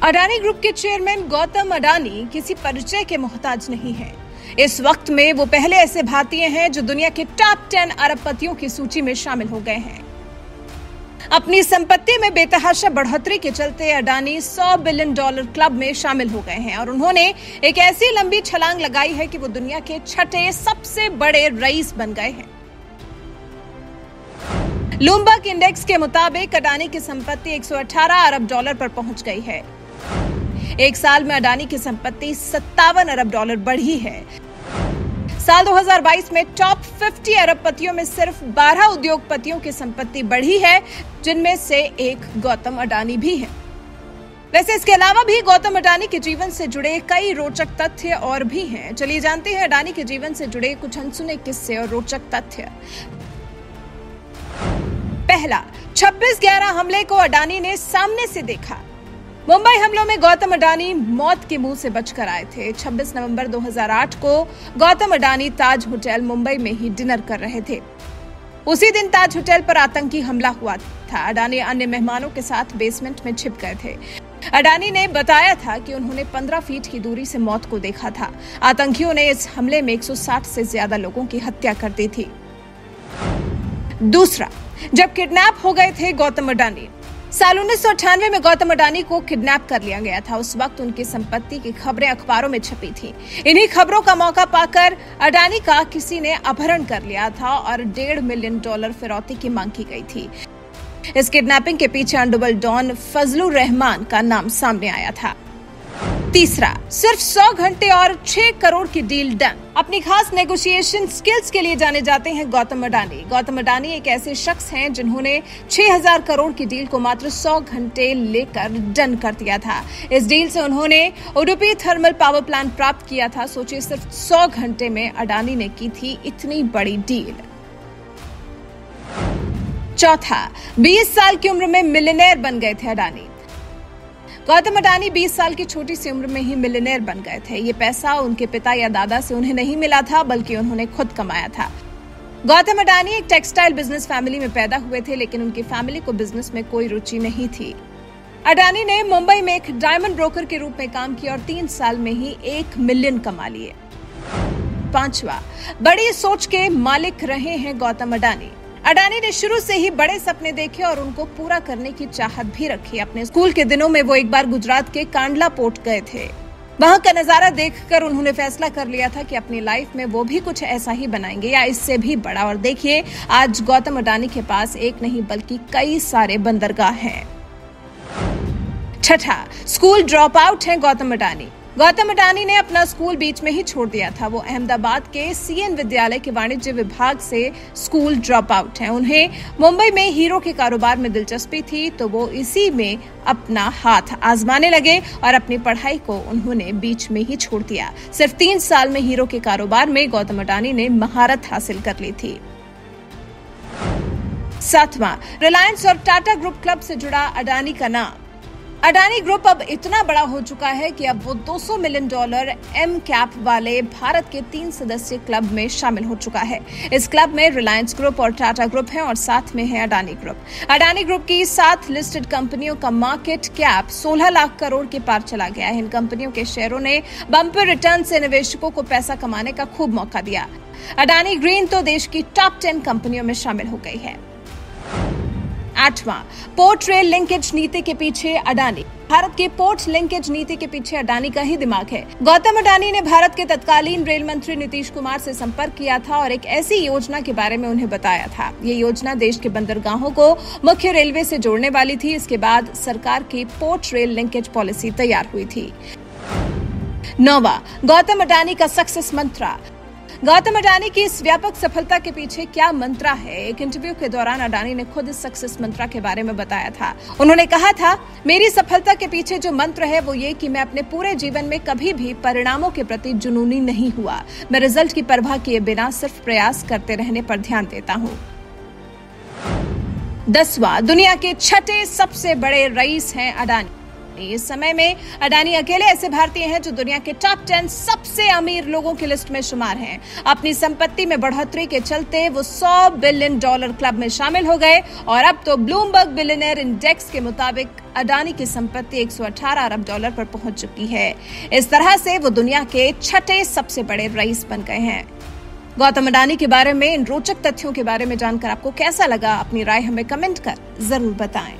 Adani group के chairman Gautam Adani किसी परिचय के मोहताज नहीं है। इस वक्त में वो पहले ऐसे भारतीय हैं जो दुनिया के टॉप 10 अरबपतियों की सूची में शामिल हो गए हैं। अपनी संपत्ति में बेतहाशा बढ़ोतरी के चलते अडानी $100 बिलियन क्लब में शामिल हो गए हैं और उन्होंने एक ऐसी लंबी छलांग लगाई है कि वो दुनिया के छठे सबसे बड़े रईस बन गए हैं। ब्लूमबर्ग इंडेक्स के मुताबिक अडानी की संपत्ति $118 अरब पर पहुंच गई है। एक साल में अडानी की संपत्ति $57 अरब बढ़ी है। साल 2022 में टॉप 50 अरबपतियों में सिर्फ 12 उद्योगपतियों की संपत्ति बढ़ी है, जिनमें से एक गौतम अडानी भी है। वैसे इसके अलावा भी गौतम अडानी के जीवन से जुड़े कई रोचक तथ्य और भी हैं। चलिए जानते हैं अडानी के जीवन से जुड़े कुछ अनसुने किस्से और रोचक तथ्य। पहला, 26/11 हमले को अडानी ने सामने से देखा। मुंबई हमलों में गौतम अडानी मौत के मुंह से बचकर आए थे। 26 नवंबर 2008 को गौतम अडानी ताज होटल मुंबई में ही डिनर कर रहे थे। उसी दिन ताज होटल पर आतंकी हमला हुआ था। अडानी अन्य मेहमानों के साथ बेसमेंट में छिप गए थे। अडानी ने बताया था कि उन्होंने 15 फीट की दूरी से मौत को देखा था। आतंकियों ने इस हमले में 160 से ज्यादा लोगों की हत्या कर दी थी। दूसरा, जब किडनैप हो गए थे गौतम अडानी। साल 1998 में गौतम अडानी को किडनैप कर लिया गया था। उस वक्त उनकी संपत्ति की खबरें अखबारों में छपी थी। इन्हीं खबरों का मौका पाकर अडानी का किसी ने अपहरण कर लिया था और $1.5 मिलियन फिरौती की मांग की गई थी। इस किडनैपिंग के पीछे अनडुबल डॉन फजलुर रहमान का नाम सामने आया था। तीसरा, सिर्फ 100 घंटे और 6 करोड़ की डील डन। अपनी खास नेगोशिएशन स्किल्स के लिए जाने जाते हैं गौतम अडानी। गौतम अडानी एक ऐसे शख्स हैं जिन्होंने 6000 करोड़ की डील को मात्र 100 घंटे लेकर डन कर दिया था। इस डील से उन्होंने उडुपी थर्मल पावर प्लांट प्राप्त किया था। सोचिए, सिर्फ 100 घंटे में अडानी ने की थी इतनी बड़ी डील। चौथा, 20 साल की उम्र में मिलियनेयर बन गए थे अडानी। गौतम अडानी 20 साल की छोटी सी उम्र में ही मिलियनेयर बन गए थे। ये पैसा उनके पिता या दादा से उन्हें नहीं मिला था, बल्कि उन्होंने खुद कमाया था। गौतम अडानी एक टेक्सटाइल बिजनेस फैमिली में पैदा हुए थे, लेकिन उनकी फैमिली को बिजनेस में कोई रुचि नहीं थी। अडानी ने मुंबई में एक डायमंड ब्रोकर के रूप में काम किया और 3 साल में ही 1 मिलियन कमा लिए। पांचवा, बड़ी सोच के मालिक रहे हैं गौतम अडानी। अडानी ने शुरू से ही बड़े सपने देखे और उनको पूरा करने की चाहत भी रखी। अपने स्कूल के दिनों में वो एक बार गुजरात के कांडला पोर्ट गए थे। वहां का नजारा देखकर उन्होंने फैसला कर लिया था कि अपनी लाइफ में वो भी कुछ ऐसा ही बनाएंगे या इससे भी बड़ा। और देखिए, आज गौतम अडानी के पास एक नहीं बल्कि कई सारे बंदरगाह हैं। छठा, स्कूल ड्रॉप आउट हैं गौतम अडानी। गौतम अडानी ने अपना स्कूल बीच में ही छोड़ दिया था। वो अहमदाबाद के CN विद्यालय के वाणिज्य विभाग से स्कूल ड्रॉप आउट हैं। उन्हें मुंबई में हीरो के कारोबार में दिलचस्पी थी, तो वो इसी में अपना हाथ आजमाने लगे और अपनी पढ़ाई को उन्होंने बीच में ही छोड़ दिया। सिर्फ 3 साल में हीरो के कारोबार में गौतम अडानी ने महारत हासिल कर ली थी। सातवां, रिलायंस और टाटा ग्रुप क्लब से जुड़ा अडानी का नाम। अडानी ग्रुप अब इतना बड़ा हो चुका है कि अब वो $200 मिलियन M-कैप वाले भारत के 3 सदस्यीय क्लब में शामिल हो चुका है। इस क्लब में रिलायंस ग्रुप और टाटा ग्रुप है और साथ में है अडानी ग्रुप। अडानी ग्रुप की 7 लिस्टेड कंपनियों का मार्केट कैप 16 लाख करोड़ के पार चला गया है। इन कंपनियों के शेयरों ने बम्पर रिटर्न से निवेशकों को पैसा कमाने का खूब मौका दिया। अडानी ग्रीन तो देश की टॉप 10 कंपनियों में शामिल हो गई है। 8वां, पोर्ट रेल लिंकेज नीति के पीछे अडानी। भारत के पोर्ट लिंकेज नीति के पीछे अडानी का ही दिमाग है। गौतम अडानी ने भारत के तत्कालीन रेल मंत्री नीतीश कुमार से संपर्क किया था और एक ऐसी योजना के बारे में उन्हें बताया था। ये योजना देश के बंदरगाहों को मुख्य रेलवे से जोड़ने वाली थी। इसके बाद सरकार की पोर्ट रेल लिंकेज पॉलिसी तैयार हुई थी। 9वां, गौतम अडानी का सक्सेस मंत्रा। गौतम अडानी की इस व्यापक सफलता के पीछे क्या मंत्रा है? एक इंटरव्यू के दौरान अडानी ने खुद इस सक्सेस मंत्रा के बारे में बताया था। उन्होंने कहा था, मेरी सफलता के पीछे जो मंत्र है वो ये कि मैं अपने पूरे जीवन में कभी भी परिणामों के प्रति जुनूनी नहीं हुआ। मैं रिजल्ट की परवाह किए बिना सिर्फ प्रयास करते रहने पर ध्यान देता हूँ। 10वां, दुनिया के छठे सबसे बड़े रईस हैं अडानी। कंपनी। इस समय में अडानी अकेले ऐसे भारतीय हैं जो दुनिया के टॉप 10 सबसे अमीर लोगों की लिस्ट में शुमार हैं। अपनी संपत्ति में बढ़ोतरी के चलते वो $100 बिलियन क्लब में शामिल हो गए और अब तो ब्लूमबर्ग बिलियनियर इंडेक्स के मुताबिक अडानी की संपत्ति $118 अरब पर पहुंच चुकी है। इस तरह से वो दुनिया के छठे सबसे बड़े रईस बन गए हैं। गौतम अडानी के बारे में इन रोचक तथ्यों के बारे में जानकर आपको कैसा लगा? अपनी राय हमें कमेंट कर जरूर बताएं।